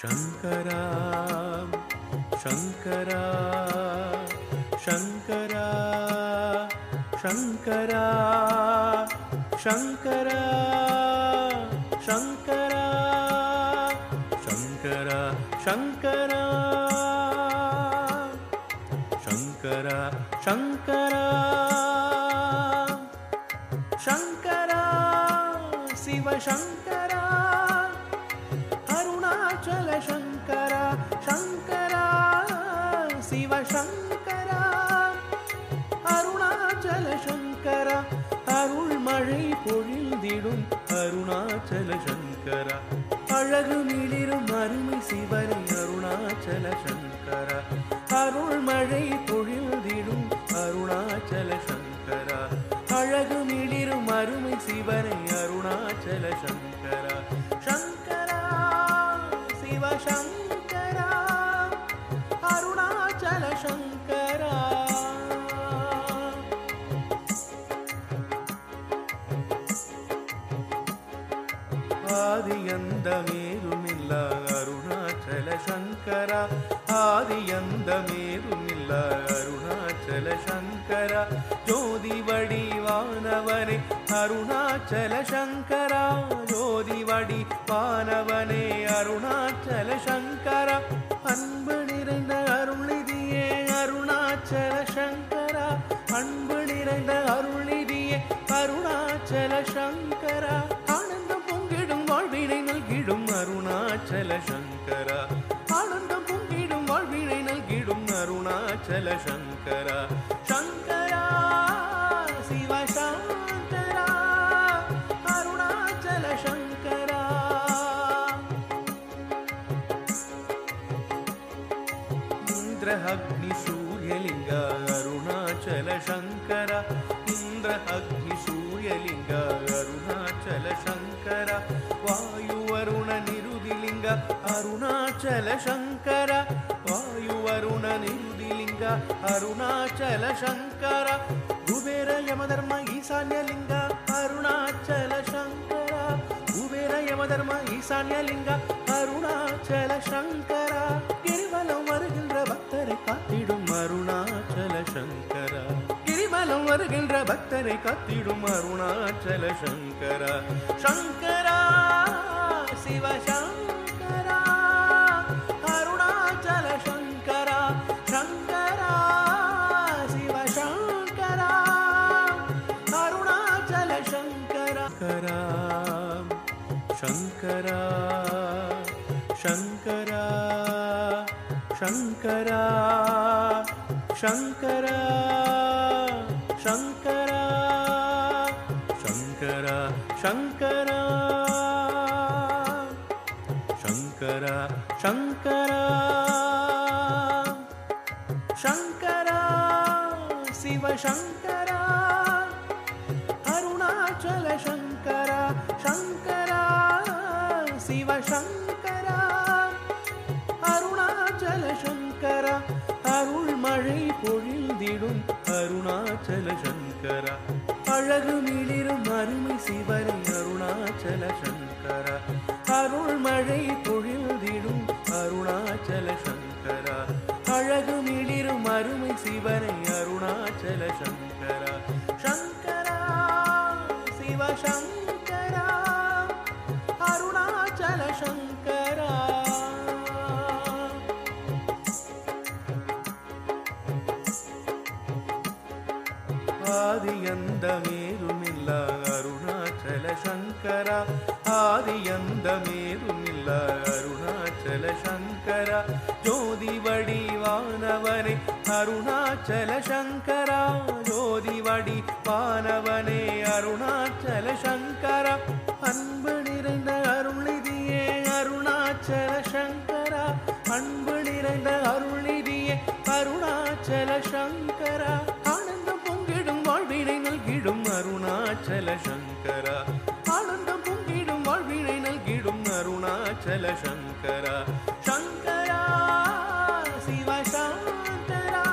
शंकरा शंकरा शंकरा शंकरा शंकरा शंकरा शंकरा शंकरा शंकरा शंकरा शंकरा शिव शंकरा अरुणाचल शंकरा शंकरा शिव शंकरा अरुणाचल शंकरा अरुள் மழை பொழிந்திடும் अरुणाचल शंकरा அழகு மிளிரும் அருமை சிவனை अरुणाचल शंकरा அருள் மழை பொழிந்திடும் अरुणाचल शंकरा அழகு மிளிரும் அருமை சிவனை अरुणाचल शंकरा शंकरा शिव शंकरा अरुणाचल शंकरा आदियंदमेरुमिल्ल अरुणाचल शंकरा आदियंदमेरुमिल्ल अरुणाचल शंकरा ज्योति वडिवानवने अरुणाचल शंकरा ज्योति वडिवानवने अरुणाचल शंकरा अன்பு நிறைந்த அருள்நிதியே अरुणाचल शंकरा அன்பு நிறைந்த அருள்நிதியே अरुणाचल शंकरा ஆனந்தம் பொங்கிடும் வாழ்வினை நல்கிடும் अरुणाचल शंकरा ஆனந்தம் பொங்கிடும் வாழ்வினை நல்கிடும் अरुणाचल शंकरा शंकरा शिव शंकरा अरुणाचल शंकरा इंद्र अग्नि सूर्यलिंग अरुणाचल शंकरा इंद्र अग्नि सूर्यलिंग अरुणाचल शंकरा वायु वरुण निरुदिलिंग अरुणाचल शंकरा वायु वरुण निरुदिलिंग अरुणाचल शंकरा कुबेर यमधर्म ईशान्यलिंग अरुणाचल शंकरा कुबेर यमधर्म ईशान्यलिंग अरुणाचल शंकरा गिरिवலம் வருகின்ற பக்தரை காத்திடும் अरुणाचल शंकरा गिरिवலம் வருகின்ற பக்தரை காத்திடும் अरुणाचल शंकरा शंकरा शिव शंकरा अरुणाचल शंकरा शंकरा शिव शंकरा अरुणाचल शंकरा शंकरा शंकरा शंकरा शंकरा शंकरा शंकरा शंकरा शंकरा शंकरा शंकरा शिव शंकरा अरुणाचल शंकरा शंकरा शिव शंकरा अरुणाचल शंकरा अरुள் மழை பொழிந்திடும் अरुणाचल शंकरा அழகு மிளிரும் அருமை சிவனை अरुणाचल शंकरा அருள் மழை பொழிந்திடும் अरुणाचल शंकरा அழகு மிளிரும் அருமை சிவனை अरुणाचल शंकरा शंकरा शिव शंकरा अरुणाचल शंकरा आदियंदमेरुमिल्ल अरुणाचल शंकरा आदियंदमेरुमिल्ल अरुणाचल शंकरा ज्योति वडिवानवने अरुणाचल शंकरा ज्योति वडिवानवने अरुणाचल शंकरा அன்பு நிறைந்த அருள்நிதியே अरुणाचल शंकरा அன்பு நிறைந்த அருள்நிதியே अरुणाचल அருணாச்சல சங்கரா ஆனந்தம் பொங்கிடும் வாழ்வினை நல்கிடும் அருணாச்சல சங்கரா ஆனந்தம் பொங்கிடும் வாழ்வினை நல்கிடும் அருணாச்சல சங்கரா சங்கரா சிவசங்கரா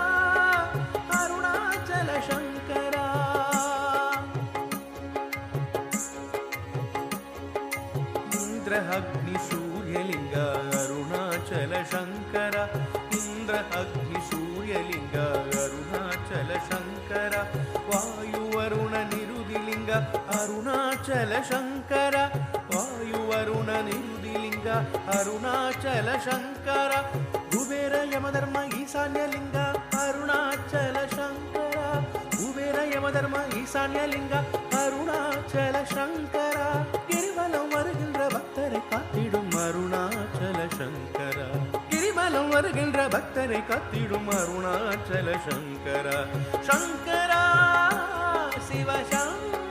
அருணாச்சல சங்கரா இந்திர அக்னி சூரியலிங்க அருணாச்சல சங்கரா இந்திர அக்னி சூரியலிங்க அருணாச்சல சங்கரா வாயு வருண நிருதிலிங்க அருணாச்சல சங்கரா வாயு வருண நிருதிலிங்க அருணாச்சல சங்கரா குபேர யமதர்ம ஈசான்யலிங்க அருணாச்சல சங்கரா குபேர யமதர்ம ஈசான்யலிங்க அருணாச்சல சங்கரா கிரிவலம் வருகின்ற பக்தரை காத்திடும் அருணாச்சல சங்கரா கிரிவலம் வருகின்ற பக்தரை காத்திடும் அருணாச்சல சங்கரா சங்கரா சிவசங்கரா